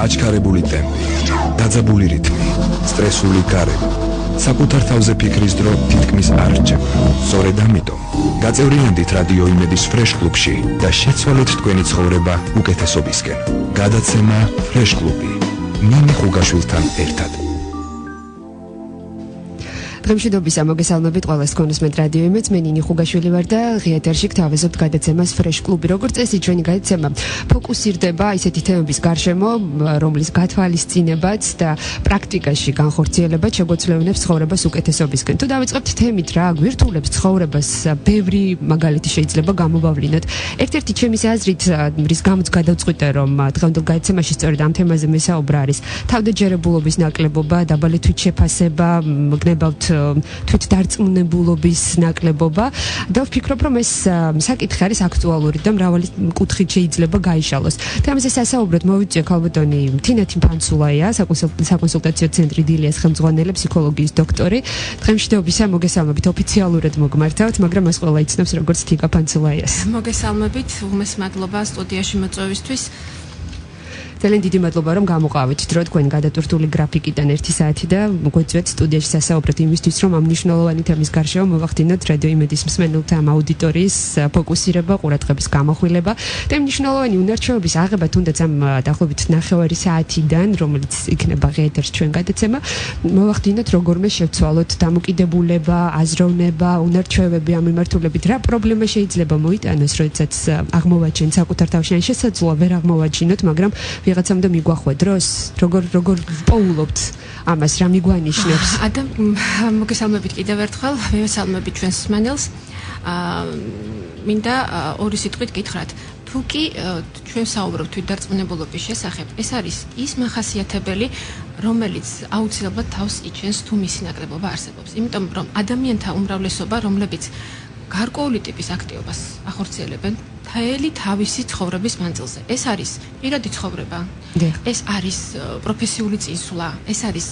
აჩქარებული ტემპი, დაძაბული რიტმი, სტრესული გარემო. საკუთარ თავზე ფიქრის დრო თითქმის არ რჩება. სწორედ ამიტომ გაწევრიანდით რადიო იმედის ფრეშ კლუბში და შეცვალეთ თქვენი ცხოვრება უკეთესობისკენ. გადაცემა ფრეშ კლუბი. ნინი ხუგაშვილთან ერთად. დღემშვიდობის მოგესალმებით ყველას გქონდეთ რადიო იმედს, მე ნინი ხუგაშვილი ვარ და ღიათერში გთავაზობთ გადაცემას ფრეშ კლუბი. როგორც წესი, ჩვენი გადაცემა ფოკუსირდება ისეთი თემების გარშემო, რომლის გათვალისწინებაც და პრაქტიკაში განხორციელებაც შეგვეცვლევინებს ცხოვრებას უკეთესობისკენ. თუ დავიწყებთ თემით, რა გვირთულებს ცხოვრებას, ბევრი მაგალითი შეიძლება გამოვავლინოთ. ერთ-ერთი ჩემი აზრით, რის გამოც გადავწყვიტე, რომ დღევანდელ გადაცემაში სწორედ ამ თემაზე მესაუბრა არის თავდაჯერებულობის ნაკლებობა, დაბალი თვითშეფასება, გნებავთ თვით დარწმუნებულობის ნაკლებობა და ვფიქრობ, რომ ეს საკითხი არის აქტუალური და მრავალი კუთხით შეიძლება გაიშალოს. თემაზე სასაუბროდ მოვიწვია ქალბატონი თინათი ფანცულაია, საკონსულტაციო ცენტრი დილიას ხელმძღვანელი, ფსიქოლოგიის დოქტორი. დღემშვიდობისა მოგესალმებით, ოფიციალურად მოგმართავთ, მაგრამ მას ყველა იცნობს როგორც თიგა ფანცულაიას. მოგესალმებით, უმეს მადლობა სტუდიაში მოწვევისთვის. ძალიან დიდი მადლობა რომ გამოყავით დრო თქვენ გადატვირთული გრაფიკიდან 1 საათი და მოგვიწვიეთ სტუდიაში სასაუბრად იმისთვის რომ ამ მნიშვნელოვანი თემის გარშემო მოვახდინოთ რადიო იმედის მსმენელთა ამ აუდიტორიის ფოკუსირება, ყურადღების გამახვილება და მნიშვნელოვანი უნარჩვევების აღება თუნდაც ამ დაახლოებით 9 საათიდან რომელიც იქნება ღიათერში ჩვენ გადაცემა მოვახდინოთ როგორმე შევცვალოთ დამოკიდებულება, აზროვნება, უნარჩვევები ამ მიმართულებით რა პრობლემა შეიძლება მოიტანოს როდესაც აღმოვაჩენთ საკუთარ თავში ან შესაძლოა ვერ აღმოვაჩინოთ მაგრამ ვიღაცამდე მიგვახვე დროს როგორ პოულობთ ამას რა მიგვანიშნებს მოგესალმებით კიდევ ერთხელ მივესალმებით ჩვენს მსმენელს მინდა ორი სიტყვით გითხრათ თუ კი ჩვენ საუბრობთ თვითდარწმუნებულობის შესახებ ეს არის ის მახასიათებელი რომელიც აუცილებლად თავს იჩენს თუ მისი ნაკლებობა არსებობს იმიტომ რომ ადამიანთა უმრავლესობა რომლებიც გარკვეული ტიპის აქტივობას ახორციელებენ თაელი თავისი ცხოვრების მანძილზე. ეს არის პირადი ცხოვრება. ეს არის პროფესიული წინსვლა, ეს არის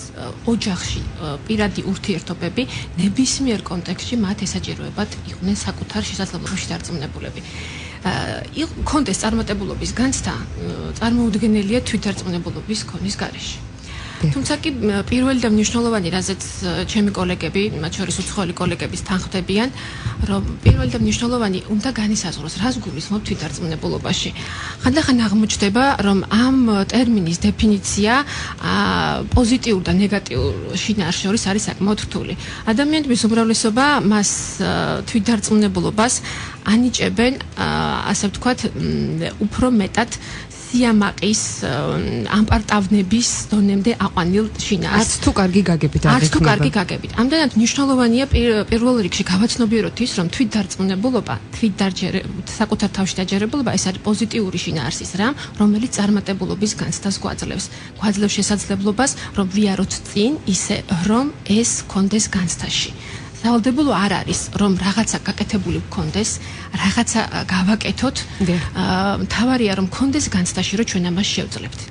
ოჯახში პირადი ურთიერთობები, ნებისმიერ კონტექსტში მათ ესაჭიროებათ იყვნენ საკუთარ შესაძლებლობებში დარწმუნებულები. კონდეს წარმატებულობის განცდა წარმოუდგენელია თვითდარწმუნებულობის ქონის გარეშე. თუმცა კი პირველი და მნიშვნელოვანი რაზეც ჩემი კოლეგები, მათ შორის უცხოელი კოლეგების თანხმდებიან, რომ პირველი და მნიშვნელოვანი უნდა განისაზღვროს, რას გულისხმობთ თვითდარწმუნებულობაში. ხანდახან აღმოჩნდება, რომ ამ ტერმინის დეფინიცია პოზიტიურ და ნეგატიურ შინაარს შორის არის საკმაოდ რთული. ადამიანების უმრავლესობა მას თვითდარწმუნებულობას ანიჭებენ, ასე ვთქვათ, უფრო მეტად სიამაყის ამპარტავნების დონემდე აყვანილ შინაარს. არც თუ კარგი გაგებით არ თუ კარგი გაგებით. ამდენად მნიშვნელოვანია პირველ რიგში გავაცნობიეროთ ის, რომ თვითდარწმუნებულობა, საკუთარ თავში დაჯერებულობა ეს არის პოზიტიური შინაარსის რამ, რომელიც წარმატებულობის განცდას გვაძლევს. გვაძლევს შესაძლებლობას, რომ ვიაროთ წინ ისე, რომ ეს კონდეს განცდაში. სავალდებულო არ არის, რომ რაღაცა გაკეთებული გქონდეს, რაღაცა გავაკეთოთ. მთავარია, რომ გქონდეს განცდაში, რომ ჩვენ ამას შევძლებთ.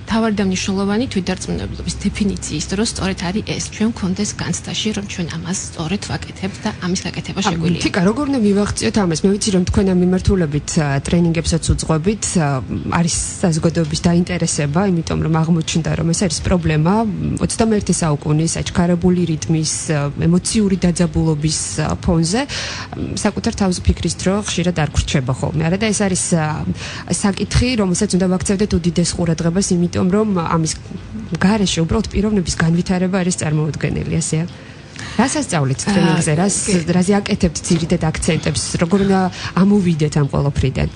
მთავარი და მნიშვნელოვანი თვითდარწმუნებულობის დეფინიციის დროს სწორედ არის ეს, ჩვენ გქონდეს განცდაში, რომ ჩვენ ამას სწორედ ვაკეთებთ და ამის გაკეთება შეგვიძლია. თიკა, როგორ უნდა მივახციოთ ამას? მე ვიცი, რომ თქვენ ამ მიმართულებით ტრენინგებსაც უძღვებით, არის საზოგადოების დაინტერესება, იმიტომ რომ აღმოჩნდა, რომ ეს არის პრობლემა 21 საუკუნის აჩქარებული რიტმის, ემოციური დაძაბულობის ფონზე, საკუთარ თავზე ფიქრის დრო ხშირად არ გრჩება ხოლმე. არა და ეს არის საკითხი, რომელსაც უნდა ვაქცევდეთ უდიდეს ყურადღებას, იმიტომ რომ ამის გარეშე უბრალოდ პიროვნების განვითარება არის წარმოუდგენელი, ასეა. რას ასწავლეთ ტრენინგზე, რაზე აკეთებთ ძირითად აქცენტებს, როგორ უნდა ამოვიდეთ ამ ყველაფრიდან?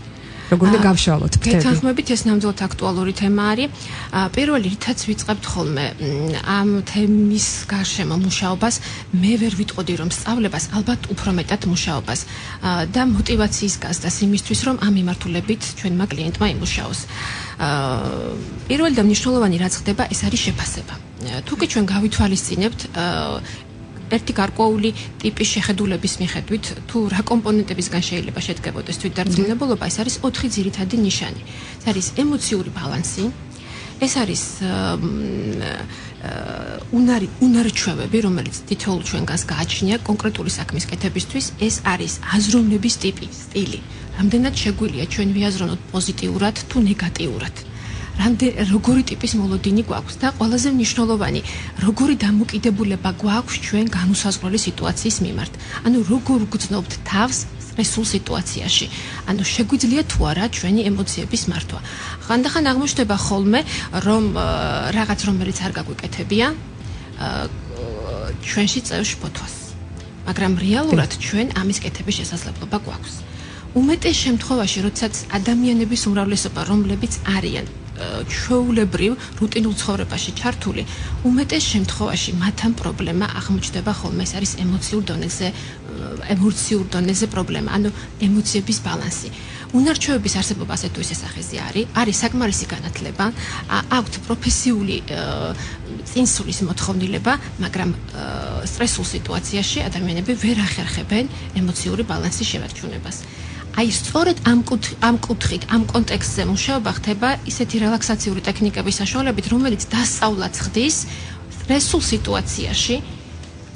როგორ უნდა გავშალოთ ფრთები? გეთანხმებით ეს ნამდვილად აქტუალური თემა არის. პირველი რითაც ვიწყებთ ხოლმე ამ თემის გარშემო მუშაობას, მე ვერ ვიტყოდი რომ სწავლებას, ალბათ უფრო მეტად მუშაობას და мотиваციის გასდას იმისთვის, რომ ამ მიმართულებით ჩვენმა კლიენტმა იმუშაოს. პირველი და მნიშვნელოვანი რაც ხდება, ეს არის შეფასება. თუ კი ჩვენ გავითვალისწინებთ ერთი გარკვეული ტიპის შეხედულების მიხედვით, თუ რა კომპონენტებისგან შეიძლება შედგებოდეს თვითდარწმუნებულობა, ეს არის 4 ძირითადი ნიშანი. ეს არის ემოციური ბალანსი, ეს არის უნარჩვევები, რომელიც თითოეულ ჩვენგანს გააჩნია კონკრეტული საქმის კეთებისთვის, ეს არის აზროვნების ტიპი, სტილი. რამდენად შეგვიძლია ჩვენ ვიაზროვნოთ პოზიტიურად თუ ნეგატიურად. როგორი ტიპის მოლოდინი გვაქვს და ყველაზე მნიშვნელოვანი, როგორი დამოკიდებულება გვაქვს ჩვენ განუსაზღვრელი სიტუაციის მიმართ. ანუ როგორ გრძნობთ თავს სტრესულ სიტუაციაში. ანუ შეგვიძლია თუ არა ჩვენი ემოციების მართვა. ხანდახან აღმოჩნდება ხოლმე, რომ რაღაც რომელიც არ გაგვიკეთებია, ჩვენში წევს ფოთვას. მაგრამ რეალურად ჩვენ ამის კეთების შესაძლებლობა გვაქვს. უმეტეს შემთხვევაში, როდესაც ადამიანების უმრავლესობა, რომლებიც არიან ჩვეულებრივ რუტინულ ცხოვრებაში ჩართული, უმეტეს შემთხვევაში მათთან პრობლემა აღმოჩნდება ხოლმე, ეს არის ემოციურ დონეზე პრობლემა, ანუ ემოციების ბალანსი. უნარჩვევების არსებობა ასე თუ ისე სახეზე არის საკმარისი განათლება, აქვთ პროფესიული წინსვლის მოთხოვნილება, მაგრამ სტრესულ სიტუაციაში ადამიანები ვერ ახერხებენ ემოციური ბალანსის შევარჩუნებას. აი სწორედ ამ კუთხით, ამ კონტექსტზე მუშაობა ხდება ისეთი რელაქსაციური ტექნიკების საშუალებით, რომელიც დასწავლაც ხდის სტრესულ სიტუაციაში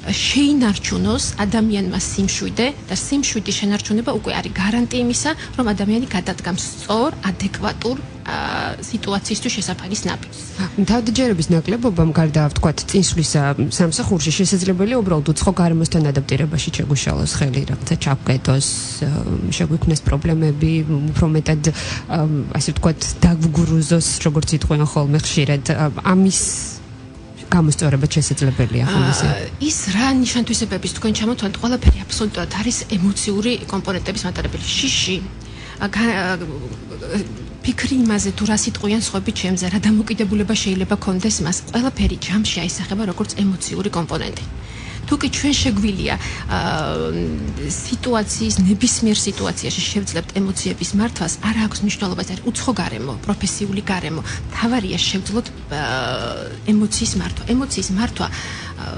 შეინარჩუნოს ადამიანმა სიმშვიდე და სიმშვიდის შენარჩუნება უკვე არის გარანტია იმისა, რომ ადამიანი გადადგამს სწორ, ადეკვატურ სიტუაციისთვის შესაფარის ნაბიჯს. თავდაჯერების ნაკლებობამ გარდა ვთქვათ წინსვლის სამსახურში შესაძლებელია უბრალოდ უცხო გარემოსთან ადაპტირებაში შეგუშალოს ხელი, რაღაცა ჩავკეტოს, შეგვიქმნეს პრობლემები, უფრო მეტად ასე ვთქვათ დაგვგრუზოს, როგორც იტყვიან ხოლმე ხშირად. ამის გამოსწორება შესაძლებელია ხოლმე. ის რა ნიშან-თვისებების თქვენ ჩამოთვალეთ, ყველაფერი აბსოლუტურად არის ემოციური კომპონენტების მატარებელი. შიში ფიქრი იმაზე თუ რა სიტყვიან სხვები ჩემზე, რა დამოკიდებულება შეიძლება კონდეს მას, ყველაფერი ჯამში აისახება როგორც ემოციური კომპონენტი. თუ კი ჩვენ შეგვიძლია სიტუაციის ნებისმიერ სიტუაციაში შევძლებთ ემოციების მართვას, არ აქვს მნიშვნელობა, ეს არის უცხო გარემო, პროფესიული გარემო. თავარია შევძლოთ ემოციის მართვა. ემოციის მართვა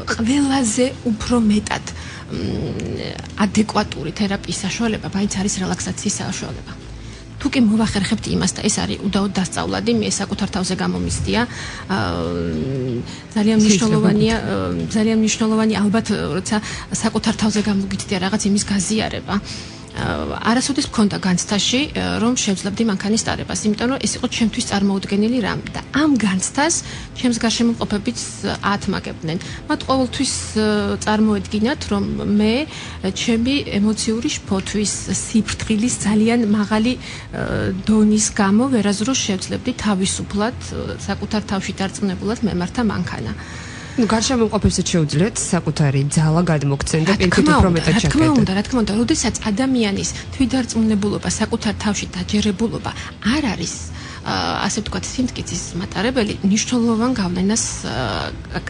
ყველაზე უფრო მეტად ადეკვატური თერაპიის საშუალება, მაინც არის რელაქსაციის საშუალება. თუ კი მოვახერხებთ იმას და ეს არის უდაოდ დასწავლადი, მე საკუთარ თავზე გამომიცდია, ძალიან მნიშვნელოვანია ალბათ, როცა საკუთარ თავზე გამოგიცდია რაღაც იმის გაზიარება. არასოდეს მქონდა განცდაში, რომ შევძლებდი მანქანის ტარებას, იმიტომ რომ ეს იყო ჩემთვის წარმოუდგენელი რამ და ამ განცდას ჩემს გარშემო მყოფებიც ათმაგებდნენ. მათ ყოველთვის წარმოედგინათ, რომ მე ჩემი ემოციური ფოთვის სიფრთხილის ძალიან მაღალი დონის გამო ვერაზრო შევძლებდი თავისუფლად საკუთარ თავში დარწმუნებულად მემართა მანქანა. გარშემო მყოფებსაც შეუძლიათ საკუთარი ძალა გადმოგცენ და პირიქით უფრო მეტად ჩაკეტონ. რა თქმა უნდა, როდესაც ადამიანის თვითდარწმუნებულობა, საკუთარ თავში დაჯერებულობა არ არის ასე ვთქვათ, სიმტკიცის მატარებელი, მნიშვნელოვან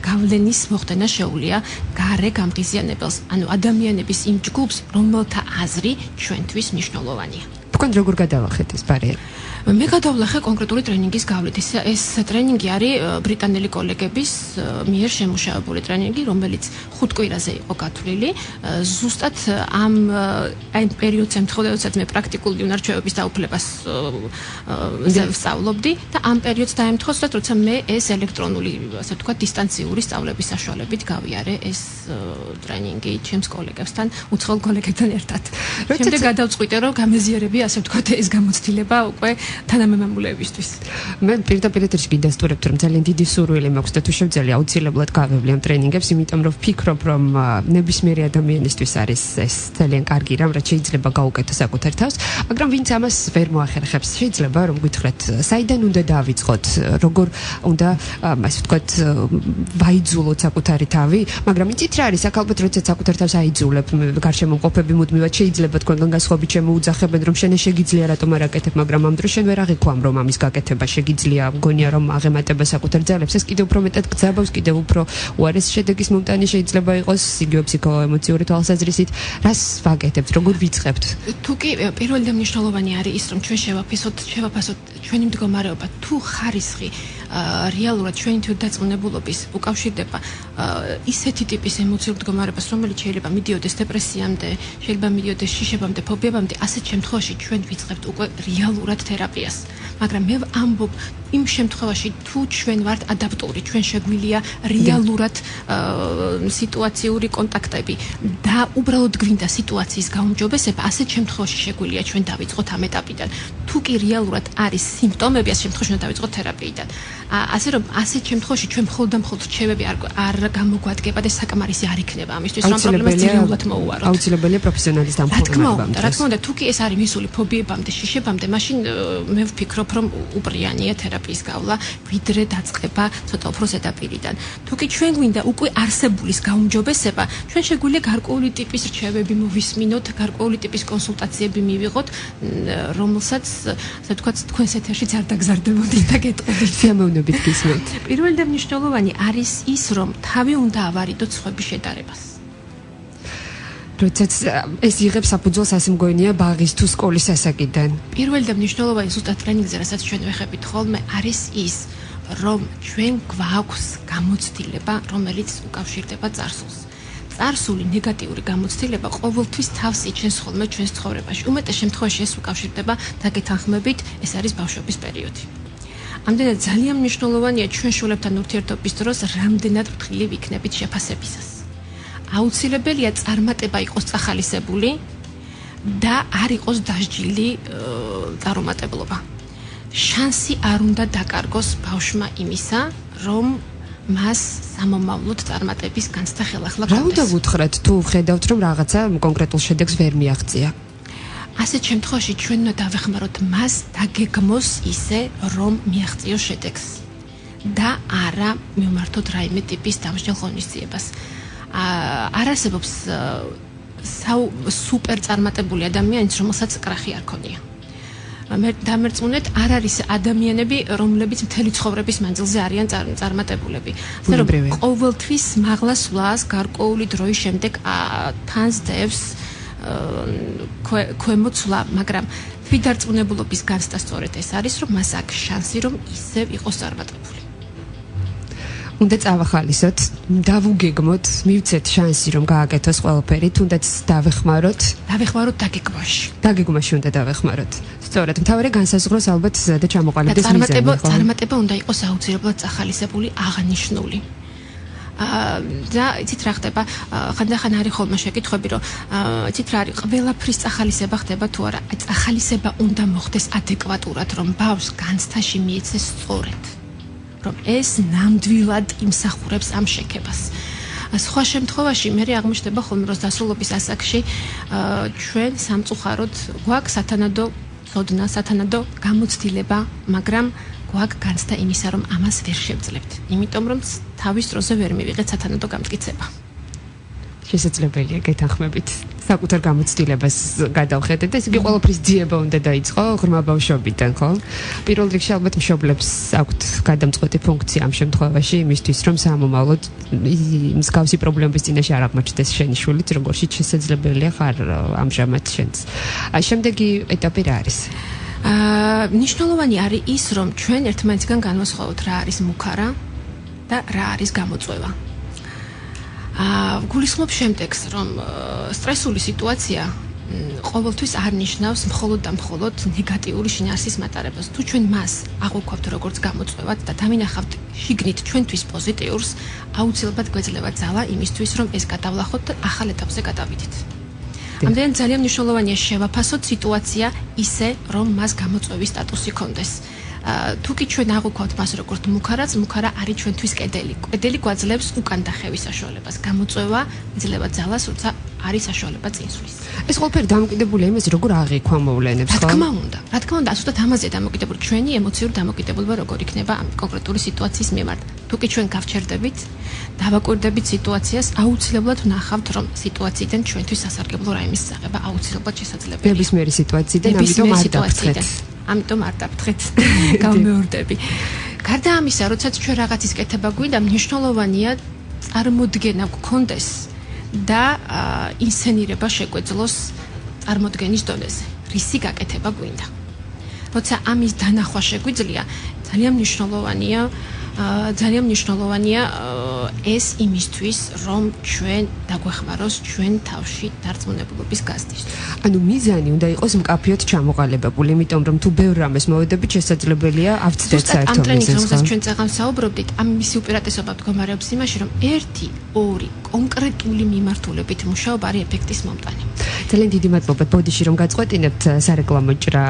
გავლენის მოხდენა შეუძლია გარე გამღიზიანებელს, ანუ ადამიანების იმ ჯგუფს, რომელთა აზრი ჩვენთვის მნიშვნელოვანია. თქვენ როგორ გადავახეთ ეს ბარიერი? მე გადავლახე კონკრეტული ტრენინგის გავლით. ეს ტრენინგი არის ბრიტანელი კოლეგების მიერ შემუშავებული ტრენინგი, რომელიც 5 კვირაზე იყო გათვლილი. ზუსტად ამ პერიოდს ემთხვევა, როდესაც მე პრაქტიკული უნარჩვევების დაუფლებას ვსწავლობდი და ამ პერიოდს დაემთხვა, როცა მე ეს ელექტრონული, ასე ვთქვათ, დისტანციური სწავლების საშუალებით გავიარე ეს ტრენინგი ჩემს კოლეგებთან, უცხოელ კოლეგებთან ერთად. შემდეგ გადავწყვიტე, რომ გამეზიარები, ასე ვთქვათ, ეს გამოცდილება უკვე თანამემამულეებისთვის. მე პირდაპირ ეთერში გიდასტურებთ, რომ ძალიან დიდი სურვილი მაქვს და თუ შევძელი აუცილებლად გავევლი ამ ტრენინგებს, იმიტომ რომ ვფიქრობ, რომ ნებისმიერი ადამიანისთვის არის ეს ძალიან კარგი რამ, რაც შეიძლება გაუკეთო საკუთარ თავს, მაგრამ ვინც ამას ვერ მოახერხებს, შეიძლება რომ გითხრათ, საიდან უნდა დავიწყოთ, როგორ უნდა, ასე ვთქვათ, ვაიძულოთ საკუთარი თავი, მაგრამ იცით რა არის, ალბათ როდესაც საკუთარ თავს აიძულებ, გარშემო მყოფები მუდმივად შეიძლება თქვენგან გასხვავებით შემოუძახებენ, რომ შენ შეგიძლია რატომ არ აკეთებ, მაგრამ ამ დროს შენ ვერ აღიქვამ, რომ ამის გაკეთება შეგიძლია, მგონია რომ აღემატება საკუთარ ძალებს, ეს კიდევ უფრო მეტად გძაბავს, კიდევ უფრო უარეს შედეგის მომტანი შეიძლება იყოს, იგივე ფსიქოემოციური თვალსაზრისით, რას ვაკეთებთ, როგორ ვიწყებთ? თუ კი პირველი და მნიშვნელოვანი არის ის, რომ ჩვენ შევაფასოთ ჩვენი მდგომარეობა, თუ ხარისხი რეალურად ჩვენი თვითდარწმუნებულობის უკავშირდება ისეთი ტიპის ემოციურ მდგომარეობას, რომელიც შეიძლება მიდიოდეს დეპრესიამდე, შეიძლება მიდიოდეს შიშებამდე, ფობიებამდე, ასეთ შემთხვევაში ჩვენ ვიწყებთ უკვე რეალურად თერაპიას. მაგრამ მე ამბობ იმ შემთხვევაში თუ ჩვენ ვართ ადაპტური, ჩვენ შეგვიძლია რეალურად სიტუაციური კონტაქტები და უბრალოდ გვინდა სიტუაციის გაუმჯობესება, ასეთ შემთხვევაში შეგვიძლია ჩვენ დავიწყოთ ამ ეტაპიდან. თუ კი რეალურად არის სიმპტომები, ასეთ შემთხვევაში უნდა დავიწყოთ თერაპიიდან. ასე რომ ასეთ შემთხვევაში ჩვენ მხოლოდ და მხოლოდ რჩევები არ გამოგვადგება და საკმარისი არ იქნება ამისთვის, რომ პრობლემას ძირეულად მოუვაროთ. აუცილებელია პროფესიონალის დამხმარება. რა თქმა უნდა, თუ კი ეს არის მისული ფობიებამდე, შიშებამდე, მაშინ მე ვფიქრობ, რომ უპრიანია თერაპიის გავლა, ვიდრე დაწყება ცოტა უფრო ზედაპირიდან. თუ კი ჩვენ გვინდა უკვე არსებულის გაუმჯობესება, ჩვენ შეგვიძლია გარკვეული ტიპის რჩევები მოვისმინოთ, გარკვეული ტიპის კონსულტაციები მივიღოთ, რომელსაც, ასე ვთქვათ, თქვენს ეთერშიც არ დაგზარდებოდით და გეტყოდით. სიამოვნებით გისმენთ. პირველი და მნიშვნელოვანი არის ის, რომ თავი უნდა ავარიდოთ სხვების შედარებას. როდესაც ეს იღებს საფუძველს, ასე მგონია, ბაღის თუ სკოლის ასაკიდან. პირველი და მნიშვნელოვანი ზუსტად ტრენინგზე, რასაც ჩვენ ვეხებით ხოლმე, არის ის, რომ ჩვენ გვაქვს გამოცდილება, რომელიც უკავშირდება წარსულს. წარსული ნეგატიური გამოცდილება ყოველთვის თავს იჩენს ხოლმე ჩვენს ცხოვრებაში. უმეტეს შემთხვევაში ეს უკავშირდება დაგეთანხმებით, ეს არის ბავშვობის პერიოდი. ამდენად ძალიან მნიშვნელოვანია ჩვენ შულებთან ურთიერთობის დროს რამდენად ფრთხილი ვიქნებით შეფასებისას. აუცილებელია წარმატება იყოს წახალისებული და არ იყოს დასჯილი წარუმატებლობა. შანსი არ უნდა დაკარგოს ბავშვმა იმისა, რომ მას სამომავლოდ წარმატების განცდა ხელახლა გქონდეს. რა უნდა ვუთხრათ თუ ვხედავთ, რომ რაღაცა კონკრეტულ შედეგს ვერ მიაღწია? ასეთ შემთხვევაში ჩვენ უნდა დავეხმაროთ მას დაგეგმოს ისე, რომ მიაღწიოს შედეგს და არა მიმართოთ რაიმე ტიპის დამსჯელ ღონისძიებას. არ არსებობს სუპერ წარმატებული ადამიანიც, რომელსაც კრახი არ ქონია. დამერწმუნეთ, არ არის ადამიანები, რომლებიც მთელი ცხოვრების მანძილზე არიან წარმატებულები. ასე რომ ყოველთვის მაღლა სვლას გარკვეული დროის შემდეგ თანსდევს ქვემოცვლა, მაგრამ თვითდარწმუნებულობის განცდა სწორედ ეს არის, რომ მას აქვს შანსი, რომ ისევ იყოს წარმატებული. უნდა წავახალისოთ, დავუგეგმოთ, მივცეთ შანსი, რომ გააკეთოს ყველაფერი, თუნდაც დავეხმაროთ დაგეგმაში. დაგეგმაში უნდა დავეხმაროთ. სწორედ, მთავარი განსაზღვროს ალბათ და ჩამოყალიბდეს მიზანი. წარმატება უნდა იყოს აუცილებლად წახალისებული, აღნიშნული. და იცით რა ხდება, ხანდახან არის ხოლმე შეკითხვები, რომ იცით რა არის, ყველაფრის წახალისება ხდება თუ არა? წახალისება უნდა მოხდეს ადეკვატურად, რომ ბავშვს განცდაში მიეცეს სწორედ. რომ ეს ნამდვილად იმსახურებს ამ შექებას. სხვა შემთხვევაში მე აღმოჩნდება ხოლმე, რომ დასრულობის ასაკში ჩვენ სამწუხაროდ გვაქვს სათანადო გამოცდილება, მაგრამ გვაქვს განცდა იმისა, რომ ამას ვერ შევძლებთ. იმიტომ რომ თავის დროზე ვერ მივიღეთ სათანადო გამტკიცება. შესაძლებელია გეთანხმებით. საკუთარ გამოცდილებას გადავხედეთ და ეს იგი ყველაფრის ძიება უნდა დაიწყო ღრმა ბავშვობიდან, ხო? პირველ რიგში ალბათ მშობლებს აქვთ გადამწყვეტი ფუნქცია ამ შემთხვევაში იმისთვის, რომ სამომავლოდ მსგავსი პრობლემების წინაშე არ აღმოჩნდეს შენი შულიც, როგორშიც შესაძლებელია ხარ ამჟამად შენც. შემდეგი ეტაპი რა არის? მნიშვნელოვანი არის ის, რომ ჩვენ ერთმანეთისგან განვასხვაოთ რა არის მუქარა და რა არის გამოწვევა. გულისხმობ შემდეგს, რომ სტრესული სიტუაცია ყოველთვის არ ნიშნავს მხოლოდ და მხოლოდ ნეგატიური შინაარსის მატარებას. თუ ჩვენ მას აღვქვათ როგორც გამოწვევად და დავინახავთ შიგნით ჩვენთვის პოზიტიურს, აუცილებლად გვეძლება ძალა იმისთვის, რომ ეს გადავლახოთ და ახალ ეტაპზე გადავიდეთ. ამდენად ძალიან მნიშვნელოვანია შევაფასოთ სიტუაცია ისე, რომ მას გამოწვევის სტატუსი ჰქონდეს. თუ კი ჩვენ აღვქვათ მას როგორც მუქარაც, მუქარა არის ჩვენთვის კედელი. კედელი გვაძლევს უკან დახევის საშუალებას. გამოწვევა იძლევა ძალას, როცა არის საშუალება წინსვლის. ეს ყველაფერი დამოკიდებულია იმაზე, როგორ აღიქვა მოვლენებს, ხო? რა თქმა უნდა, ასეთად ამაზე დამოკიდებული ჩვენი ემოციური დამოკიდებულება როგორ იქნება ამ კონკრეტული სიტუაციის მიმართ. თუ კი ჩვენ გავჩერდებით, დავაკვირდებით სიტუაციას, აუცილებლად ვნახავთ, რომ სიტუაციიდან ჩვენთვის სასარგებლო რაიმის აღება აუცილებლად შესაძლებელია. ნებისმიერი სიტუაციიდან, ამიტომ არ დაფრთხეთ, გამეორდები. გარდა ამისა, როდესაც ჩვენ რაღაცის კეთება გვინდა, მნიშვნელოვანია წარმოდგენა გქონდეს და ინსცენირება შეგვეძლოს წარმოდგენის დონეზე. რისი გაკეთება გვინდა. როცა ამის დანახვა შეგვიძლია, ძალიან მნიშვნელოვანია ძალიან მნიშვნელოვანია ეს იმისთვის, რომ ჩვენ დაგვეხმაროს ჩვენ თავში დარწმუნებულობის გაზრდისთვის. ანუ მიზანი უნდა იყოს მკაფიოდ ჩამოყალიბებული, იმიტომ რომ თუ ბევრ რამეს მოვედებით, შესაძლებელია ავწდეთ საერთო მიზეზს. ზუსტად ჩვენ წაღან საუბრობდით, ამ მისი უპირატესობა მდგომარეობს იმაში, რომ 1-2 კონკრეტული მიმართულებით მუშაობა არის ეფექტის მომტანი. ძალიან დიდი მადლობა ბოდიში რომ გაწყვეტინებთ სარეკლამო ჭრა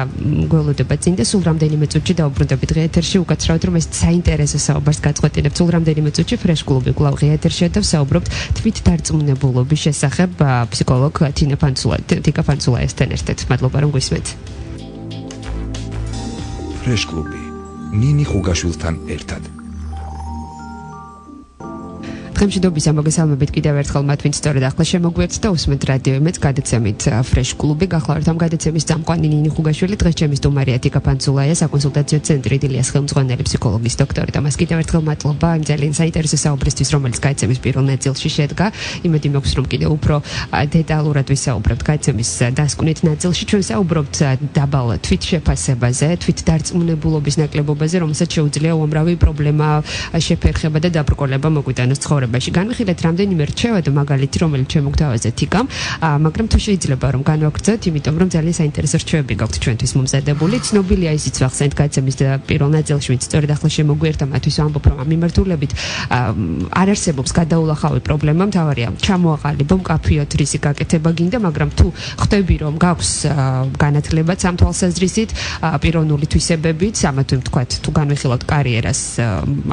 გველოდება წინ და სულ რამდენიმე წუთში დაუბრუნდებით ღია ეთერში უკაცრავად რომ ეს საინტერესო საუბარს გაწყვეტინებთ სულ რამდენიმე წუთში ფრეშ კლუბი კვლავ ღია ეთერში და ვსაუბრობთ თვით დარწმუნებულობის შესახებ ფსიქოლოგ თინა ფანცულაიასთან ერთად. მადლობა რომ გვისმენთ. ფრეშ კლუბი ნინი ხუგაშვილთან ერთად. დღემშვიდობის ამოგესალმებით კიდევ ერთხელ მათ ვინც სწორედ ახლა შემოგვიერთთ და უსმენთ რადიო იმედს გადაცემით ფრეშ კლუბი გახლავართ ამ გადაცემის წამყვანი ნინი ხუგაშვილი დღეს ჩემი სტუმარია თიკა ფანცულაია საკონსულტაციო ცენტრი დილიას ხელმძღვანელი ფსიქოლოგის დოქტორი და მას კიდევ ერთხელ მადლობა იმ ძალიან საინტერესო საუბრისთვის რომელიც გადაცემის პირველ ნაწილში შედგა იმედი მაქვს რომ კიდევ უფრო დეტალურად ვისაუბრებთ გადაცემის დასკვნით ნაწილში ჩვენ საუბრობთ დაბალ თვით შეფასებაზე თვით დარწმუნებულობის ნაკლებობაზე რომელსაც შეუძლია უამრავი პრობლემა შეფერხება და დაბრკოლება მოგვიტანოს ცხოვრებაში განვიხილეთ რამდენიმე რჩევა და მაგალითი რომელიც შემოგთავაზეთ თიკამ მაგრამ თუ შეიძლება რომ განვაგრძოთ იმიტომ რომ ძალიან საინტერესო რჩევები გაქვთ ჩვენთვის მომზადებული ცნობილია ისიც ვახსენეთ გადაცემის პირველ ნაწილში ვინც სწორედ ახლა შემოგვიერთდა მათთვის ვამბობ რომ ამ მიმართულებით არ არსებობს გადაულახავი პრობლემა მთავარია ჩამოაყალიბო მკაფიოდ რისი გაკეთება გინდა მაგრამ თუ ხვდები რომ გაქვს განათლებაც ამ თვალსაზრისით პიროვნული თვისებებით ამა თუ ვთქვათ თუ განვიხილოთ კარიერას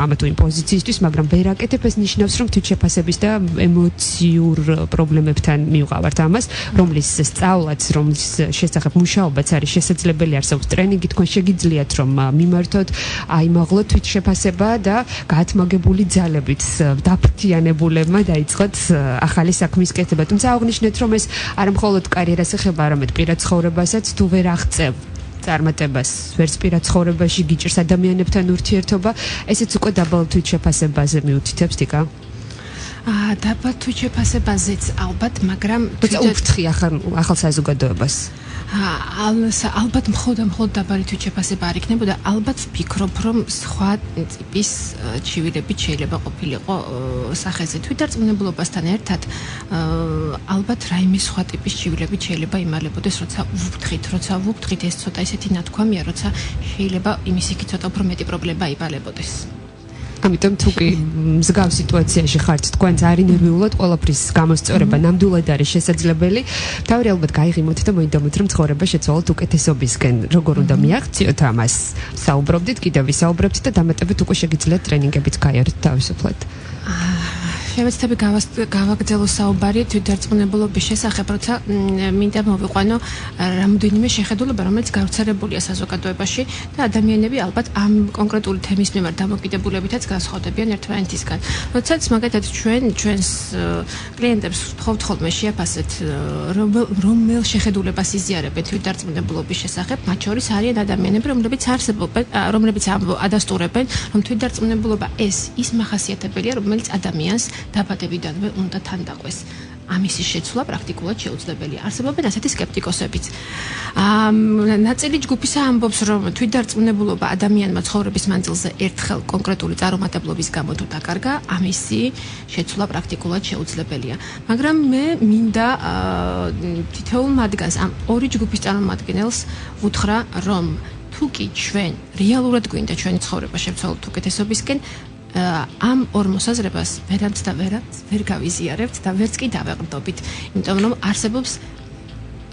ამა თუ იმ პოზიციისთვის მაგრამ ვერ აკეთებ ეს ნიშნავს რომ თვითშეფასების და ემოციურ პრობლემებთან მივყავართ ამას, რომლის სწავლაც, რომლის შესახებ მუშაობაც არის შესაძლებელი არსებობს ტრენინგი თქვენ შეგიძლიათ რომ მიმართოთ, აიმაღლოთ თვითშეფასება და გაათმაგებული ძალებით დაფრთიანებულებმა დაიწყოთ ახალი საქმის კეთება. თუმცა აღნიშნეთ რომ ეს არა მხოლოდ კარიერას ეხება, არამედ პირად ცხოვრებასაც თუ ვერ აღწევ წარმატებას ვერც პირად ცხოვრებაში გიჭირს ადამიანებთან ურთიერთობა, ესეც უკვე დაბალ თვითშეფასებაზე მიუთითებს თიკა. დაბალ თვითშეფასებაზეც ალბათ, მაგრამ თუმცა უფრთხი ახალ საზოგადოებას. ალბათ მხოლოდ დაბალი თვითშეფასება არ იქნებოდა, ალბათ ვფიქრობ, რომ სხვა ტიპის ჩივილებით შეიძლება ყოფილიყო სახეზე თვითდარწმუნებულობასთან ერთად, ალბათ რაიმე სხვა ტიპის ჩივილებით შეიძლება იმალებოდეს, როცა ვუფრთხით, ეს ცოტა ისეთი ნათქვამია, როცა შეიძლება იმის იქით ცოტა უფრო მეტი პრობლემა იბალებოდეს. ამიტომ თუ კი მსგავს სიტუაციაში ხართ თქვენც არ ინერვიულად ყველაფრის გამოსწორება ნამდვილად არის შესაძლებელი. თავი ალბათ გაიღიმოთ და მოინდომოთ რომ ცხოვრება შეცვალოთ უკეთესობისკენ. როგორ უნდა მიაღწიოთ ამას? საუბრობდით, კიდევ ვისაუბრებთ და დამატებით უკვე შეგიძლიათ ტრენინგებით გაიარეთ თავისუფლად. შევეცდები გავაგრძელო საუბარი თვითდარწმუნებულობის შესახებ, როცა მინდა მოვიყვანო რამდენიმე შეხედულება, რომელიც გავრცელებულია საზოგადოებაში და ადამიანები ალბათ ამ კონკრეტული თემის მიმართ დამოკიდებულებითაც განსხვავდებიან ერთმანეთისგან. როდესაც მაგალითად ჩვენს კლიენტებს ვთხოვთ ხოლმე შეაფასეთ რომელ შეხედულებას იზიარებენ თვითდარწმუნებულობის შესახებ, მათ შორის არიან ადამიანები, რომლებიც ადასტურებენ, რომ თვითდარწმუნებულობა ის მახასიათებელია, რომელიც ადამიანს დაბადებიდანვე უნდა თან დაყვეს. ამისი შეცვლა პრაქტიკულად შეუძლებელია. არსებობენ ასეთი სკეპტიკოსებიც. ნაწილი ჯგუფისა ამბობს, რომ თვითდარწმუნებულობა ადამიანმა ცხოვრების მანძილზე ერთხელ კონკრეტული წარუმატებლობის გამო თუ დაკარგა, ამისი შეცვლა პრაქტიკულად შეუძლებელია. მაგრამ მე მინდა თითოეულ მათგანს, ამ ორი ჯგუფის წარმომადგენელს უთხრა, რომ თუ კი ჩვენ რეალურად გვინდა ჩვენი ცხოვრება შევცვალოთ უკეთესობისკენ, ამ ორ მოსაზრებას ვერანც და ვერანც ვერ გავიზიარებთ და ვერც კი დავეყრდობით, იმიტომ რომ არსებობს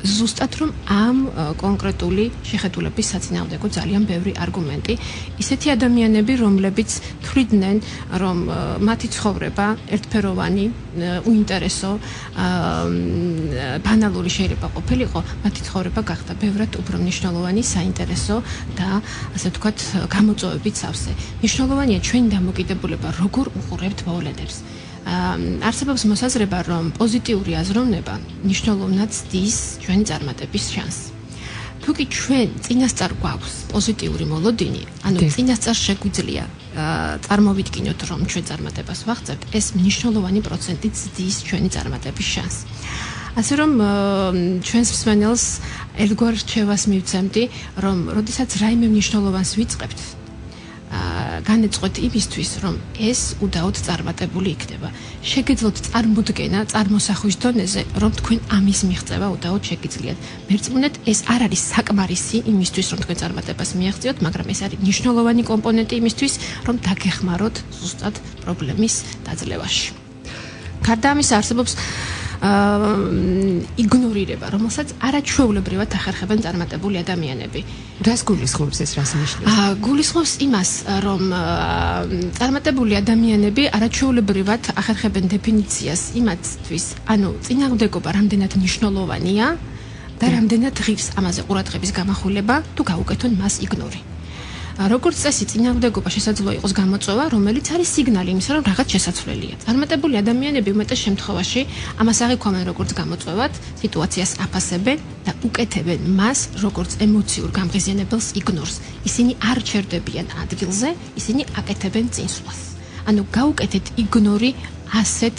ზუსტად რომ ამ კონკრეტული შეხედულების საწინააღმდეგო ძალიან ბევრი არგუმენტი. ისეთი ადამიანები, რომლებიც თვლიდნენ, რომ მათი ცხოვრება ერთფეროვანი, უინტერესო, ბანალური შეიძლება ყოფილიყო, მათი ცხოვრება გახდა ბევრად უფრო მნიშვნელოვანი, საინტერესო და ასე ვთქვათ, გამოწვევებით სავსე. მნიშვნელოვანია ჩვენი დამოკიდებულება, როგორ უყურებთ მოვლენებს. არსებობს მოსაზრება, რომ პოზიტიური აზროვნება მნიშვნელოვნად ზრდის ჩვენი წარმატების შანსს. თუ კი ჩვენ წინასწარ გვაქვს პოზიტიური მოლოდინი, ანუ წინასწარ შეგვიძლია წარმოვიდგინოთ, რომ ჩვენ წარმატებას ვაღწევთ, ეს მნიშვნელოვანი პროცენტით ზრდის ჩვენი წარმატების შანსს. ასე რომ ჩვენს მსმენელს ერთგვარ რჩევას მივცემდი, რომ როდესაც რაიმე მნიშვნელოვანს ვიწყებთ, განეწყვეტ იმისთვის, რომ ეს უდაოდ წარმატებული იქნება. შეგეძლოთ წარმოდგენა წარმოსახვის დონეზე, რომ თქვენ ამის მიღწევა უდაოდ შეგიძლიათ. მერწმუნეთ, ეს არ არის საკმარისი იმისთვის, რომ თქვენ წარმატებას მიაღწიოთ, მაგრამ ეს არის მნიშვნელოვანი კომპონენტი იმისთვის, რომ დაგეხმაროთ ზუსტად პრობლემის დაძლევაში. გარდა ამისა არსებობს იგნორირება, რომელსაც არაჩვეულებრივად ახერხებენ წარმატებული ადამიანები. რას გულისხმობს ეს, რას ნიშნავს? გულისხმობს იმას, რომ წარმატებული ადამიანები არაჩვეულებრივად ახერხებენ დეფინიციას იმათთვის, ანუ წინააღმდეგობა რამდენად მნიშვნელოვანია და რამდენად ღირს ამაზე ყურადღების გამახვილება, თუ გაუკეთონ მას იგნორი. როგორც წესი, წინააღმდეგობა შესაძლოა იყოს გამოწვევა, რომელიც არის სიგნალი იმისა, რომ რაღაც შესაძლებელია. წარმატებული ადამიანები უმეტეს შემთხვევაში ამას აღიქვამენ როგორც გამოწვევად, სიტუაციას აფასებენ და უკეთებენ მას როგორც ემოციურ გამღიზიანებელს იგნორს. ისინი არ ჩერდებიან ადგილზე, ისინი აკეთებენ წინსვლას. ანუ გაუკეთეთ იგნორი ასეთ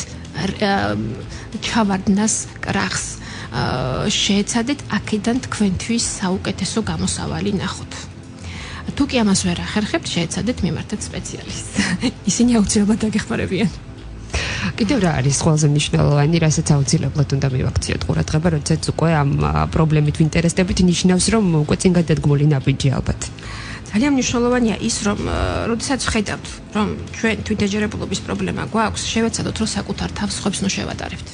ჩავარდნას კრახს. შეეცადეთ აქედან თქვენთვის საუკეთესო გამოსავალი ნახოთ. თუ კი ამას ვერ ახერხებთ, შეეცადეთ მიმართეთ სპეციალისტს. ისინი აუცილებლად დაგეხმარებიან. კიდევ რა არის ყველაზე მნიშვნელოვანი, რასაც აუცილებლად უნდა მივაქციოთ ყურადღება, როდესაც უკვე ამ პრობლემით ვინტერესდებით, ნიშნავს, რომ უკვე წინ გადადგმული ნაბიჯი ალბათ. ძალიან მნიშვნელოვანია ის, რომ როდესაც ხედავთ, რომ ჩვენ თვითეჯერებულობის პრობლემა გვაქვს, შევეცადოთ, რომ საკუთარ თავს სხვებს ნუ შევადარებთ.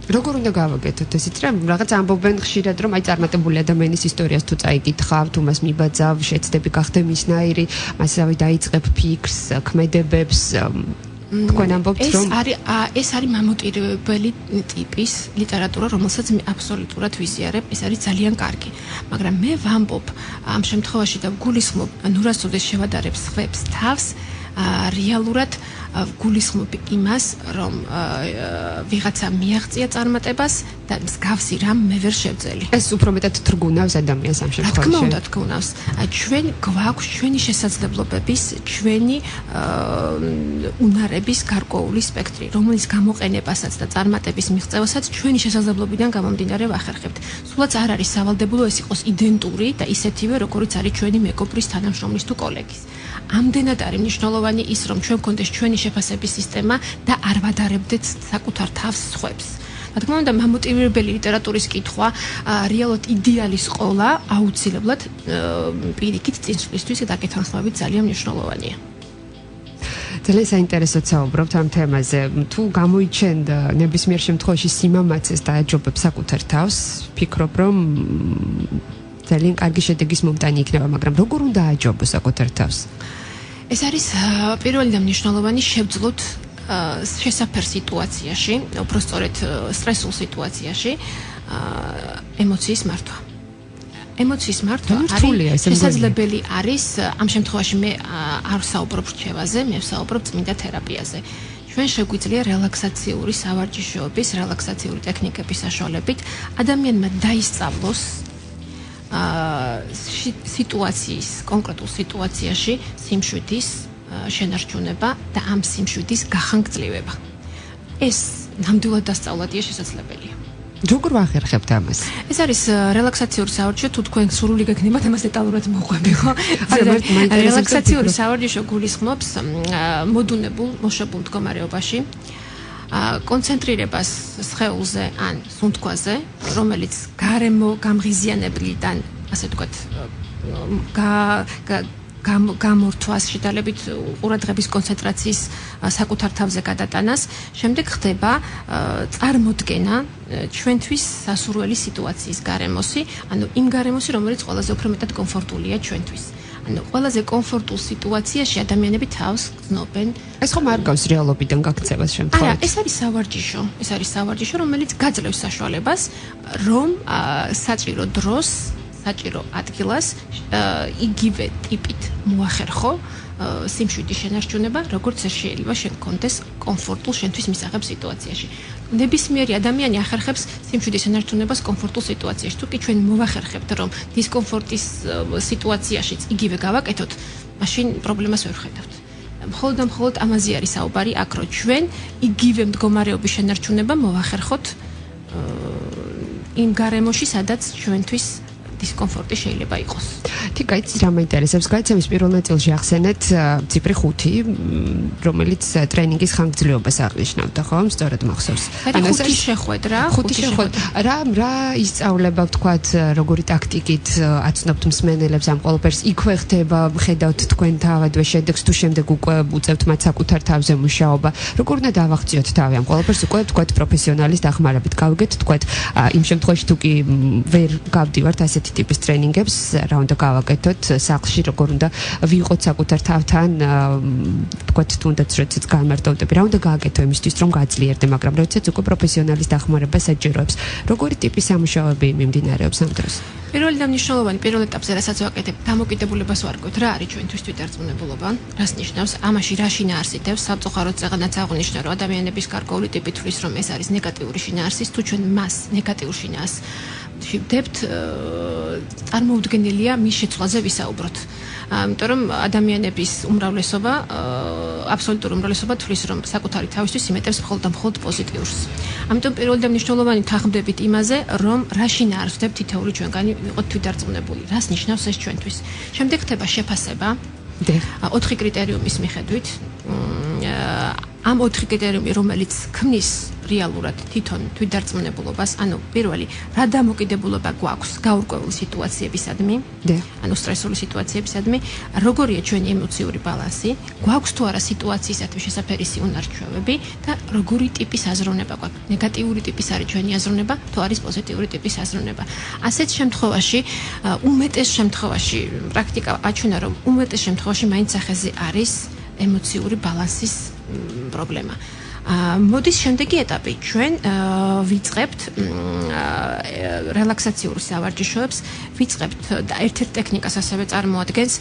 როგორ უნდა გავაკეთოთ ესეთ რამ? რაღაც ამბობენ ხშირად, რომ აი წარმატებული ადამიანის ისტორიას თუ წაიკითხავ, თუ მას მიბაძავ, შეცდები გახდე მისნაირი, მასავე დაიწყებ ფიქრს, ქმედებებს. თქვენ ამბობთ, რომ ეს არის მამოტირებელი ტიპის ლიტერატურა, რომელსაც მე აბსოლუტურად ვიზიარებ, ეს არის ძალიან კარგი. მაგრამ მე ვამბობ ამ შემთხვევაში და ვგულისხმობ ნურასოდეს შევადარებს ხვებს თავს, რეალურად გულისხმობ იმას, რომ ვიღაცა მიაღწია წარმატებას და მსგავსი რამ მე ვერ შევძელი. ეს უფრო მეტად თრგუნავს ადამიანს ამ შემთხვევაში. რა თქმა უნდა, თრგუნავს. ჩვენ გვაქვს ჩვენი შესაძლებლობების, ჩვენი უნარების გარკვეული სპექტრი, რომლის გამოყენებასაც და წარმატების მიღწევასაც ჩვენი შესაძლებლობიდან გამომდინარე ვახერხებთ. სულაც არ არის სავალდებულო ეს იყოს იდენტური და ისეთივე, როგორიც არის ჩვენი მეგობრის, თანამშრომლის თუ კოლეგის. ამდენად არის მნიშვნელოვანი ის, რომ ჩვენ გქონდეს ჩვენი შეფასების სისტემა და არ ვადარებდეთ საკუთარ თავს სხვებს. რა თქმა უნდა, მამოტივირებელი ლიტერატურის კითხვა, რეალურად იდეალის ყოლა აუცილებლად პირიქით წინსვლისთვის და გეთანხმებით ძალიან მნიშვნელოვანია. ძალიან საინტერესოდ საუბრობთ ამ თემაზე. თუ გამოიჩენთ ნებისმიერ შემთხვევაში სიმამაცეს და აჯობებს საკუთარ თავს, ფიქრობ, რომ ძალიან კარგი შედეგის მომტანი იქნება, მაგრამ როგორ უნდა აჯობოს საკუთარ თავს? ეს არის პირველი და მნიშვნელოვანი შევძლოთ შესაფერ სიტუაციაში, უფრო სწორედ სტრესულ სიტუაციაში ემოციის მართვა. ემოციის მართვა არის შესაძლებელი არის ამ შემთხვევაში მე არ ვსაუბრობ რჩევაზე, მე ვსაუბრობ წმინდა თერაპიაზე. ჩვენ შეგვიძლია რელაქსაციური სავარჯიშოების, რელაქსაციური ტექნიკების საშუალებით ადამიანმა დაისწავლოს სიტუაციის, კონკრეტულ სიტუაციაში სიმშვიდის შენარჩუნება და ამ სიმშვიდის გახანგრძლივება. ეს ნამდვილად დასწავლადია შესაძლებელია. როგორ ვახერხებთ ამას? ეს არის რელაქსაციური სავარჯიშო, თუ თქვენ სრული გექნებათ, ამას დეტალურად მოყვები, ხო? რელაქსაციური სავარჯიშო გულისხმობს მოდუნებულ, მოშებულ მდგომარეობაში კონცენტრირებას სხეულზე ან სუნთქვაზე, რომელიც გარემო გამღიზიანებლიდან, ასე ვთქვათ, გამორთვას, შედარებით ყურადღების კონცენტრაციის საკუთარ თავზე გადატანას, შემდეგ ხდება წარმოდგენა ჩვენთვის სასურველი სიტუაციის გარემოსი, ანუ იმ გარემოსი, რომელიც ყველაზე უფრო მეტად კომფორტულია ჩვენთვის. ანუ ყველაზე კომფორტულ სიტუაციაში ადამიანები თავს გრძნობენ. ეს ხომ არ გავს რეალობიდან გაქცევას შემთხვევაში? არა, ეს არის სავარჯიშო. ეს არის სავარჯიშო, რომელიც გაძლევს საშუალებას, რომ საჭირო დროს, საჭირო ადგილას იგივე ტიპით მოახერხო სიმშვიდის შენარჩუნება, როგორც ეს შეიძლება შენ გქონდეს კომფორტულ შენთვის მისაღებ სიტუაციაში. ნებისმიერი ადამიანი ახერხებს სიმშვიდის შენარჩუნებას კომფორტულ სიტუაციაში. თუ კი ჩვენ მოვახერხებთ, რომ დისკომფორტის სიტუაციაშიც იგივე გავაკეთოთ, მაშინ პრობლემას ვერ ხედავთ. მხოლოდ ამაზე არის საუბარი აქ, რომ ჩვენ იგივე მდგომარეობის შენარჩუნება მოვახერხოთ იმ გარემოში, სადაც ჩვენთვის დისკომფორტი შეიძლება იყოს. თი გაიცი რა მაინტერესებს გაიცემის პირველ ნაწილში ახსენეთ ციფრი 5, რომელიც ტრენინგის ხანგრძლივობას აღნიშნავდა, ხო? სწორად მახსოვს. ანუ 5 შეხვედრა, 5 შეხვედრა. რა ისწავლება ვთქვათ, როგორი ტაქტიკით აცნობთ მსმენელებს ამ ყველაფერს იქვე ხდება, ხედავთ თქვენ თავადვე შედეგს თუ შემდეგ უკვე უწევთ მათ საკუთარ თავზე მუშაობა. როგორ უნდა დავახციოთ თავი ამ ყველაფერს უკვე ვთქვათ პროფესიონალის დახმარებით გავიგეთ ვთქვათ იმ შემთხვევაში თუ კი ვერ გავდივართ ასეთი ტიპის ტრენინგებს რა უნდა გავაკეთოთ სახლში როგორ უნდა ვიყოთ საკუთარ თავთან ვთქვათ თუნდაც როდესაც გამარტოვდები რა უნდა გააკეთო იმისთვის რომ გაძლიერდე მაგრამ როდესაც უკვე პროფესიონალის დახმარება საჭიროებს როგორი ტიპის სამუშაოები მიმდინარეობს ამ დროს პირველი და მნიშვნელოვანი პირველ ეტაპზე რასაც ვაკეთებ დამოკიდებულებას ვარკვევთ რა არის ჩვენთვის თვითდარწმუნებულობა რას ნიშნავს ამაში რა შინაარსითებს სამწუხაროდ წაღანაც აღნიშნა რომ ადამიანების გარკვეული ტიპი თვლის რომ ეს არის ნეგატიური შინაარსის თუ ჩვენ მას ნეგატიურ შინაარსს ვდებთ წარმოუდგენელია მის შეცვლაზე ვისაუბროთ იმიტომ რომ ადამიანების უმრავლესობა აბსოლუტური უმრავლესობა თვლის რომ საკუთარი თავისთვის იმეტებს მხოლოდ პოზიტიურს ამიტომ პირველი და მნიშვნელოვანი თანხმდებით იმაზე რომ რა შინაარსს ვდებთ თითოეული ჩვენგანი ვიყოთ თვითდარწმუნებული რას ნიშნავს ეს ჩვენთვის შემდეგ ხდება შეფასება 4 კრიტერიუმის მიხედვით ამ 4 კრიტერიუმი რომელიც ქმნის რეალურად თვითონ თვითდარწმუნებულობას, ანუ პირველი, რა დამოკიდებულება გვაქვს გაურკვეველ სიტუაციებისადმი, ანუ სტრესული სიტუაციებისადმი, როგორია ჩვენი ემოციური ბალანსი, გვაქვს თუ არა სიტუაციისათვის შესაძერისი უნარჩვევები და როგორი ტიპის აზროვნება გვაქვს. ნეგატიური ტიპის არის ჩვენი აზროვნება, თუ არის პოზიტიური ტიპის აზროვნება. ასეთ შემთხვევაში, უმეტეს შემთხვევაში, პრაქტიკა აჩვენა, რომ უმეტეს შემთხვევაში მაინც სახეზე არის ემოციური ბალანსის პრობლემა. მოდის შემდეგი ეტაპი ჩვენ ვიწყებთ რელაქსაციურ სავარჯიშოებს ვიწყებთ და ერთ-ერთ ტექნიკას ასევე წარმოადგენს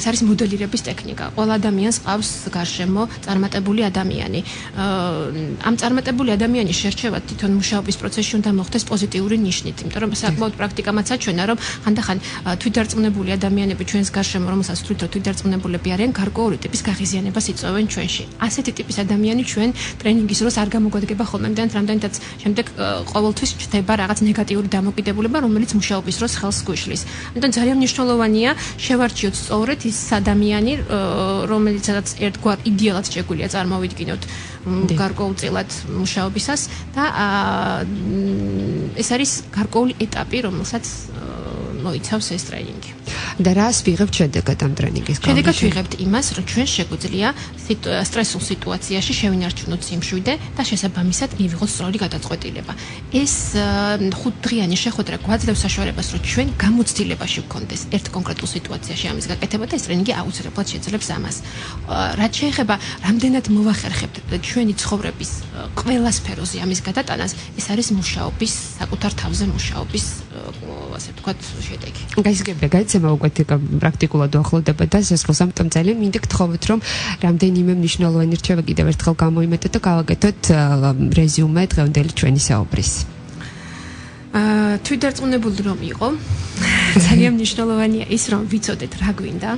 ეს არის მოდელირების ტექნიკა ყველა ადამიანს ყავს გარშემო წარმატებული ადამიანი ამ წარმატებული ადამიანის შერჩევა თვითონ მუშაობის პროცესში უნდა მოხდეს პოზიტიური ნიშნით იმიტომ რომ საკმაოდ პრაქტიკამაც აჩვენა რომ ხანდახან თვითდარწმუნებული ადამიანები ჩვენს გარშემო რომელსაც თვითდარწმუნებულები არიან გარკვეული ტიპის გაღიზიანებას იწვევენ ჩვენში ასეთი ტიპის ადამიანი ჩვენ ტრენინგის დროს არ გამოგვადგება ხოლმე რამდენიც შემდეგ ყოველთვის ჩდება რაღაც ნეგატიური დამოკიდებულება რომელიც მუშაობის დროს ხელს გვიშლის. ამიტომ ძალიან მნიშვნელოვანია შევარჩიოთ სწორედ ის ადამიანი რომელიცაც ერთგვარ იდეალად შეგვიძლია წარმოვიდგინოთ გარკვეულწილად მუშაობისას და ეს არის გარკვეული ეტაპი რომელსაც მოიცავს ეს ტრენინგი. და რას ვიღებთ შედეგად ამ ტრენინგის გამო? შედეგად ვიღებთ იმას, რომ ჩვენ შეგვიძლია სტრესულ სიტუაციაში შევინარჩუნოთ სიმშვიდე და შესაბამისად მივიღოთ სწორი გადაწყვეტილება. ეს 5 დღიანი შეხვედრა გვაძლევს საშუალებას, რომ ჩვენ გამოცდილებაში ვქონდეს ერთ კონკრეტულ სიტუაციაში ამის გაკეთება და ეს ტრენინგი აუცილებლად შეძლებს ამას. რაც შეეხება რამდენად მოვახერხებთ ჩვენი ცხოვრების ყველა სფეროზე ამის გადატანას, ეს არის მუშაობის, საკუთარ თავზე მუშაობის ასე ვთქვათ შედეგი. გაიცემა უკვე პრაქტიკულად უახლოვდება და სესხლს ამიტომ ძალიან მინდა გთხოვოთ რომ რამდენიმე მნიშვნელოვანი რჩევა კიდევ ერთხელ გამოიმეტეთ და გავაკეთოთ რეზიუმე დღევანდელი ჩვენი საუბრის. თვითდარწმუნებული რომ იყო ძალიან მნიშვნელოვანია ის რომ ვიცოდეთ რა გვინდა.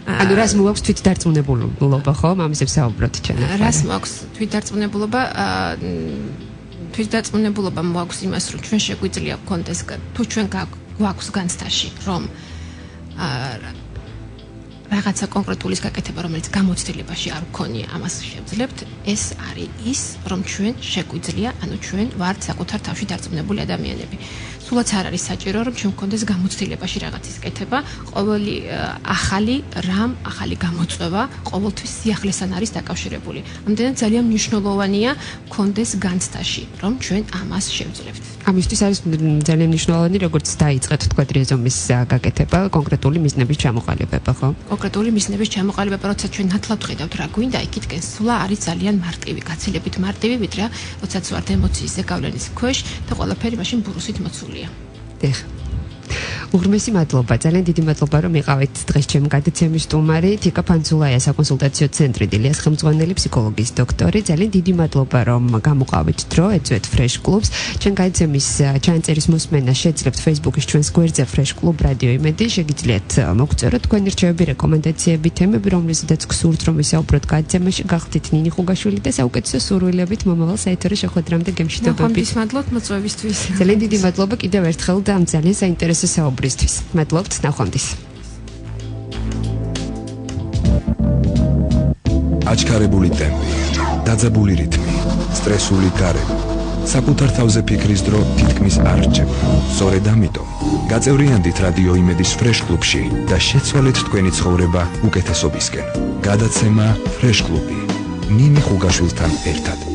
ანუ რას მოაქვს თვითდარწმუნებულობა ხო? ამაზე ვსაუბრობთ ჩვენ. რას მოაქვს თვითდარწმუნებულობა? თვითდარწმუნებულობა მოაქვს იმას რომ ჩვენ შეგვიძლია გქონდეს თუ ჩვენ გვაქვს განცდაში რომ რაღაცა კონკრეტულის გაკეთება რომელიც გამოცდილებაში არ გქონია ამას შევძლებთ ეს არის ის რომ ჩვენ შეგვიძლია ანუ ჩვენ ვართ საკუთარ თავში დარწმუნებული ადამიანები სულაც არ არის საჭირო რომ ჩვენ გქონდეს გამოცდილებაში რაღაცის კეთება ყოველი ახალი გამოწვევა ყოველთვის სიახლესთან არის დაკავშირებული ამდენად ძალიან მნიშვნელოვანია გქონდეს განცდაში რომ ჩვენ ამას შევძლებთ ამისთვის არის ძალიან მნიშვნელოვანი როგორც დაიწყეთ თქვა რეზუმის გაკეთება კონკრეტული მიზნების ჩამოყალიბება ხო კონკრეტული მიზნების ჩამოყალიბება როცა ჩვენ ნათლად ვხედავთ რა გვინდა იქითკენ სულა არის ძალიან მარტივი გაცილებით მარტივი ვიდრე როდესაც ვართ ემოციის ზეგავლენის ქვეშ და ყველაფერი მაშინ ბურუსით მოცულია. უღრმესი მადლობა, ძალიან დიდი მადლობა, რომ იყავით დღეს ჩემი გადაცემის სტუმარი, თიკა ფანცულაია საკონსულტაციო ცენტრი დილიას ხელმძღვანელი ფსიქოლოგიის დოქტორი. ძალიან დიდი მადლობა, რომ გამოყავით დრო, ეწვეთ Fresh Club-ს. ჩვენ გადაცემის ჩანწერის მოსმენა შეძლებთ Facebook-ის ჩვენს გვერდზე Fresh Club რადიო იმედი. შეგიძლიათ მოგწეროთ თქვენი რჩევები, რეკომენდაციები, თემები, რომლისთაც გსურთ, რომ ვისაუბროთ გადაცემაში. გახდით ნინი ხუგაშვილი და საუკეთესო სურვილებით მომავალ საეთერო შეხვედრამდე გემშვიდობებით. მადლობთ მოწვევისთვის. ძალიან დიდი მადლობა კიდევ ერთხელ და ამ ძალიან საინტერესო საუბრისთვის. მადლობთ, ნახვამდის. აჩქარებული ტემპი, დაძაბული რითმი, სტრესული გარემო, საკუთარ თავზე ფიქრის დრო თითქმის არ რჩება. სწორედ ამიტომ გაწევრიანდით რადიო იმედის Fresh Club-ში და შეცვალეთ თქვენი ცხოვრება უკეთესობისკენ. გადაცემა Fresh Club-ი, ნინი ხუგაშვილთან ერთად.